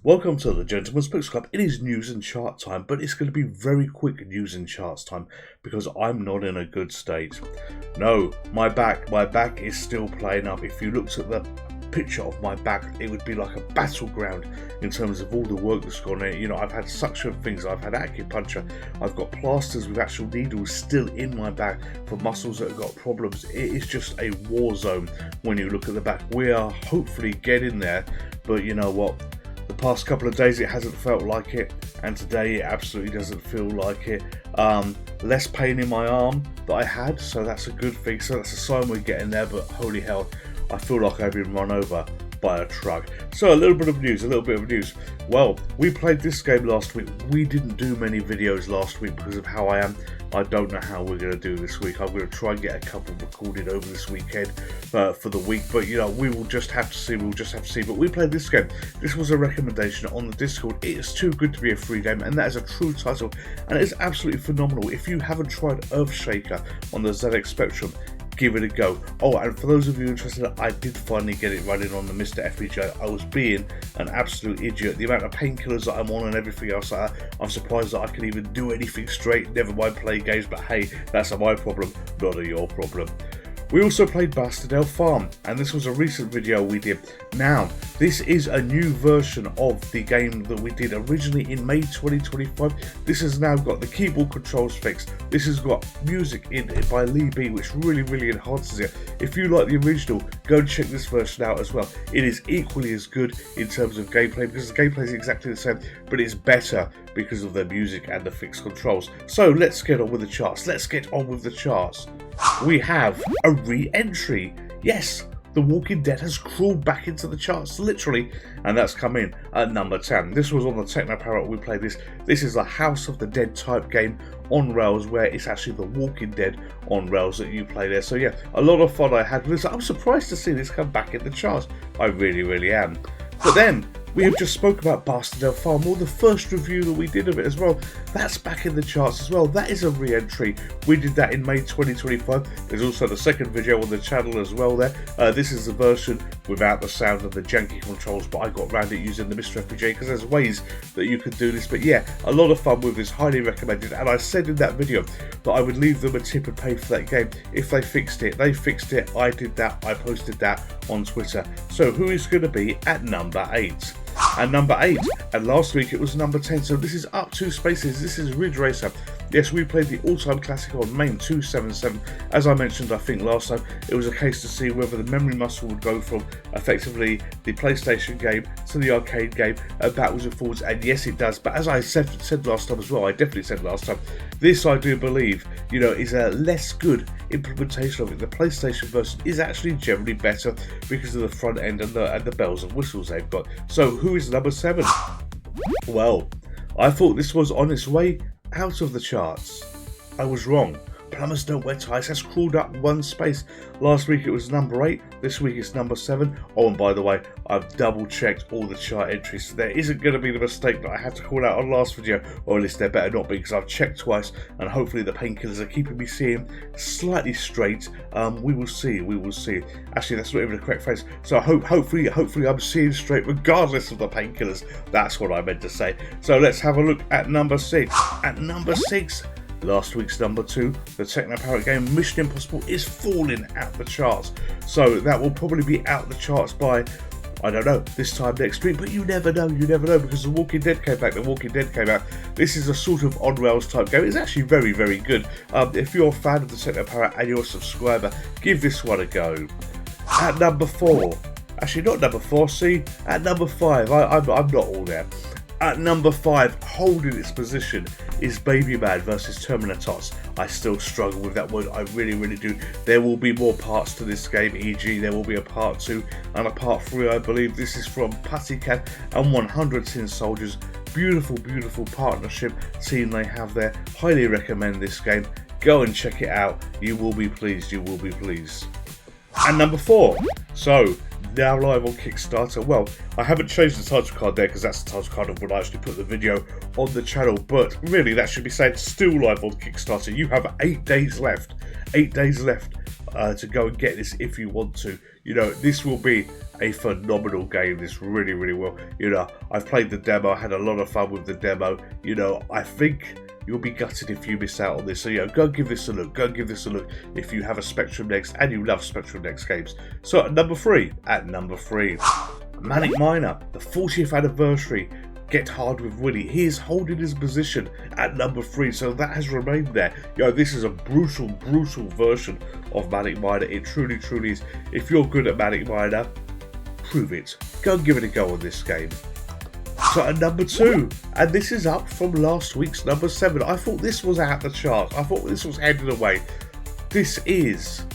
Welcome to the Gentleman's Books Club. It is news and chart time, but it's going to be very quick news and charts time because I'm not in a good state. No, my back is still playing up. If you looked at the picture of my back, it would be like a battleground in terms of all the work that's gone in. You know, I've had suction things, I've had acupuncture, I've got plasters with actual needles still in my back for muscles that have got problems. It is just a war zone when you look at the back. We are hopefully getting there, but you know what? The past couple of days it hasn't felt like it, and today it absolutely doesn't feel like it. Less pain in my arm that I had, so that's a good thing. So that's a sign we're getting there, but holy hell, I feel like I've been run over by a truck. So a little bit of news. Well, we played this game last week. We didn't do many videos last week because of how I am. I don't know how we're going to do this week. I'm going to try and get a couple recorded over this weekend for the week, but you know, we will just have to see. But we played this game. This was a recommendation on the Discord. It is too good to be a free game, and that is a true title, and it is absolutely phenomenal. If you haven't tried Earthshaker on the ZX Spectrum, give it a go. Oh, and for those of you interested, I did finally get it running on the Mr. FPJ. I was being an absolute idiot. The amount of painkillers that I'm on and everything else, I'm surprised that I can even do anything straight, never mind play games, but hey, that's my problem, not a your problem. We also played Bastardale Farm, and this was a recent video we did. Now, this is a new version of the game that we did originally in May 2025. This has now got the keyboard controls fixed. This has got music in it by Lee B, which really enhances it. If you like the original, go and check this version out as well. It is equally as good in terms of gameplay, because the gameplay is exactly the same, but it's better because of the music and the fixed controls. So let's get on with the charts. We have a re-entry. Yes, The Walking Dead has crawled back into the charts, literally, and that's come in at number 10. This was on the Techno Parrot. We played this. This is a House of the Dead type game on rails, where it's actually The Walking Dead on rails that you play there. So yeah, a lot of fun I had with this. I'm surprised to see this come back in the charts. I really am. But then, we have just spoke about Bastardale Farm, or the first review that we did of it as well. That's back in the charts as well. That is a re-entry. We did that in May 2025. There's also the second video on the channel as well there. This is the version without the sound of the janky controls, but I got around it using the Mr. FPJ because there's ways that you could do this. But yeah, a lot of fun with this, highly recommended. And I said in that video that I would leave them a tip and pay for that game if they fixed it. They fixed it. I did that. I posted that on Twitter. So who is going to be at number 8? And number 8, and last week it was number 10, so this is up 2 spaces. This is Ridge Racer. Yes, we played the all-time classic on MAME 277. As I mentioned, I think last time, it was a case to see whether the memory muscle would go from effectively the PlayStation game to the arcade game backwards and forwards, and yes it does. But as I said last time as well, I definitely said last time, this I do believe, you know, is a less good implementation of it. The PlayStation version is actually generally better because of the front end and the bells and whistles they've got. So who is number 7? Well, I thought this was on its way out of the charts. I was wrong. Plumbers Don't Wear Ties has crawled up 1 space. Last week it was number 8, this week it's number 7. Oh, and by the way, I've double checked all the chart entries, so there isn't going to be the mistake that I had to call out on last video, or at least there better not be, because I've checked twice, and hopefully the painkillers are keeping me seeing slightly straight. We will see. Actually, that's not even the correct phrase. So hopefully I'm seeing straight regardless of the painkillers. That's what I meant to say. So let's have a look at number 6. At number 6, last week's number 2, the Techno Parrot game Mission Impossible is falling out the charts. So that will probably be out the charts by, I don't know, this time next week, but you never know, because The Walking Dead came out. This is a sort of on-rails type game. It's actually very good. If you're a fan of the Techno Parrot and you're a subscriber, give this one a go. At number 4, actually not number 4, see, at number 5, I'm not all there. At number 5, holding its position, is Baby Man vs Terminatots. I still struggle with that word, I really do. There will be more parts to this game, e.g. there will be a part 2 and a part 3, I believe. This is from Pussycat and 100 Tin Soldiers. Beautiful partnership team they have there. Highly recommend this game. Go and check it out. You will be pleased. And number 4, so now live on Kickstarter. Well, I haven't changed the title card there because that's the title card of when I actually put the video on the channel, but really that should be saying still live on Kickstarter. You have 8 days left. to go and get this if you want to. You know, this will be a phenomenal game. This really, really will. You know, I've played the demo. I had a lot of fun with the demo. You know, I think you'll be gutted if you miss out on this. So, you know, go and give this a look. Go and give this a look if you have a Spectrum Next and you love Spectrum Next games. So, at number three, Manic Miner, the 40th anniversary. Get Hard with Willie. He is holding his position at number 3, so that has remained there. You know, this is a brutal version of Manic Miner. It truly is. If you're good at Manic Miner, prove it. Go and give it a go on this game. So at number 2, and this is up from last week's number 7. I thought this was out the charts. I thought this was headed away. This is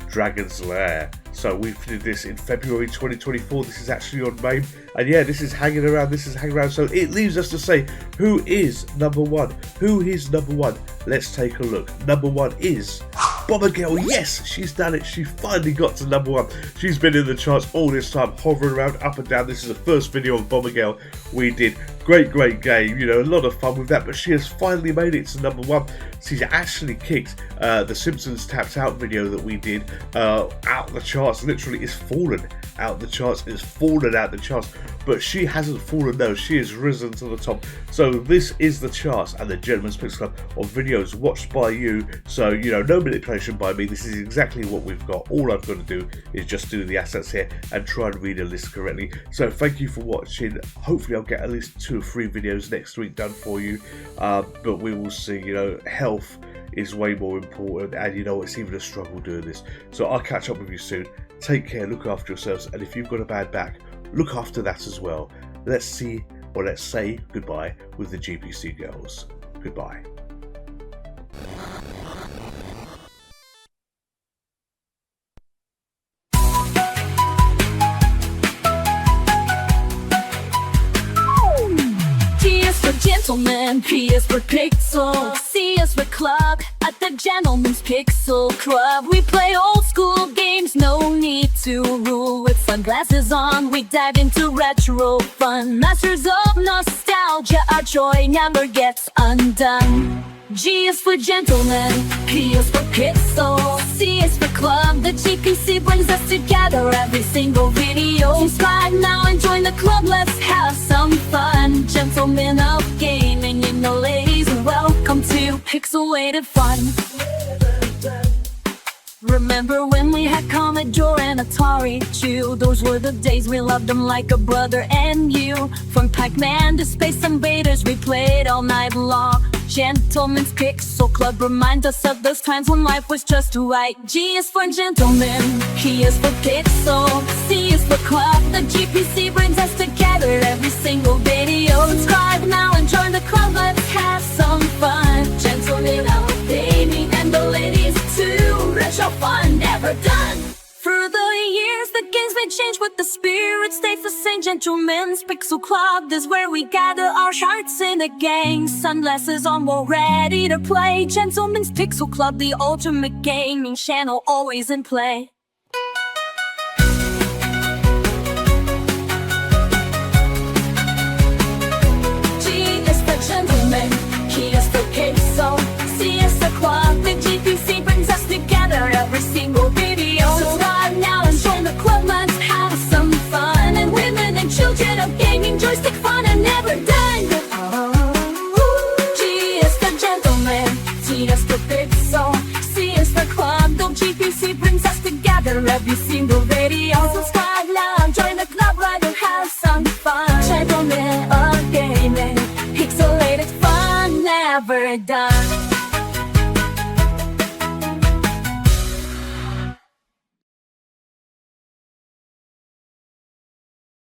Dragon's Lair. So we did this in February 2024. This is actually on MAME. And yeah, this is hanging around. So it leaves us to say, who is number 1? Who is number 1? Let's take a look. Number 1 is Bombergirl. Yes, she's done it. She finally got to number 1. She's been in the charts all this time, hovering around up and down. This is the first video of Bombergirl we did. Great game. You know, a lot of fun with that. But she has finally made it to number 1. She's actually kicked the Simpsons Tapped Out video that we did out the charts. Literally, it's fallen out the charts. It's fallen out the charts. But she hasn't fallen, no. She has risen to the top. So this is the charts and the Gentleman's Picks Club of videos watched by you. So, you know, no manipulation by me. This is exactly what we've got. All I've got to do is just do the assets here and try and read a list correctly. So thank you for watching. Hopefully I'll get at least 2 or 3 videos next week done for you. But we will see. You know, health is way more important, and you know, it's even a struggle doing this. So I'll catch up with you soon. Take care, look after yourselves, and if you've got a bad back, look after that as well. Let's say goodbye with the GPC girls. Goodbye. T is for gentleman, P is for pixel, C is for club. At the Gentleman's Pixel Club, we play old school games, no need to rule. With sunglasses on, we dive into retro fun. Masters of nostalgia, our joy never gets undone. G is for gentleman, P is for pixel, C is for club. The GPC brings us together every single video. Subscribe now and join the club, let's have some fun. Gentlemen of gaming, you know ladies, welcome to Pixelated Fun. Remember when we had Commodore and Atari too? Those were the days, we loved them like a brother and you. From Pac-Man to Space Invaders, we played all night long. Gentleman's Pixel Club reminds us of those times when life was just right. G is for gentleman, P is for pixel, C is for club. The GPC brings us together every single video. Subscribe now and join the club, let's have some fun. Gentlemen of gaming and the ladies too. Retro fun never done. Through the years, the games may change, but the spirit stays the same. Gentlemen's Pixel Club is where we gather our hearts in a gang. Sunglasses on, we're ready to play. Gentlemen's Pixel Club, the ultimate gaming channel, always in play. G is for gentlemen, P is for pixel, C is for club. The GPC brings us together every single video. Subscribe now and join the club, let's have some fun. And women and children of gaming, joystick fun are never done. G is for gentleman, T is for pixel, C is for club. The GPC brings us together every single video. Subscribe now and join the club, let's have some fun. Gentlemen of gaming, pixelated fun never done.